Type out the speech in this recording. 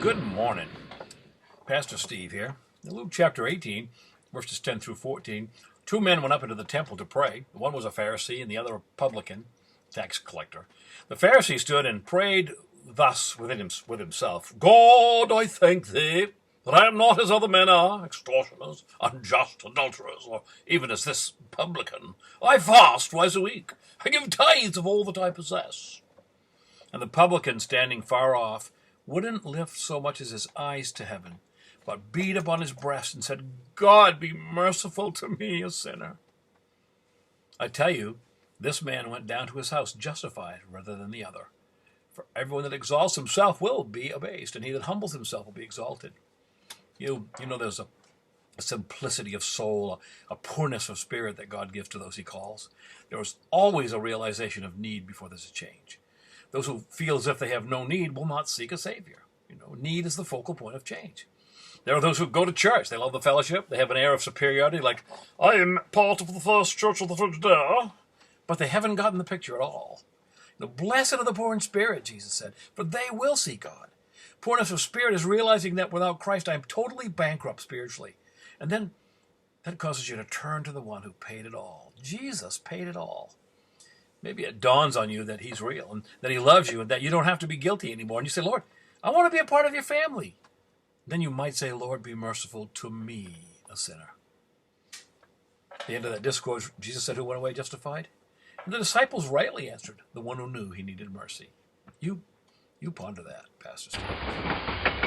Good morning. Pastor Steve here. In Luke chapter 18, verses 10 through 14, two men went up into the temple to pray. One was a Pharisee and the other a publican, tax collector. The Pharisee stood and prayed thus with himself, God, I thank thee that I am not as other men are, extortioners, unjust, adulterers, or even as this publican. I fast twice a week. I give tithes of all that I possess. And the publican, standing far off, wouldn't lift so much as his eyes to heaven, but beat upon his breast and said, God, be merciful to me, a sinner. I tell you, this man went down to his house justified rather than the other. For everyone that exalts himself will be abased, and he that humbles himself will be exalted. You know there's a simplicity of soul, a poorness of spirit that God gives to those he calls. There is always a realization of need before there's a change. Those who feel as if they have no need will not seek a Savior. Need is the focal point of change. There are those who go to church. They love the fellowship. They have an air of superiority, like, I am part of the first church of the first day. But they haven't gotten the picture at all. Blessed are the poor in spirit, Jesus said, for they will see God. Poorness of spirit is realizing that without Christ, I am totally bankrupt spiritually. And then that causes you to turn to the one who paid it all. Jesus paid it all. Maybe it dawns on you that he's real and that he loves you and that you don't have to be guilty anymore. And you say, Lord, I want to be a part of your family. Then you might say, Lord, be merciful to me, a sinner. At the end of that discourse, Jesus said, who went away justified? And the disciples rightly answered, the one who knew he needed mercy. You ponder that, Pastor Steve.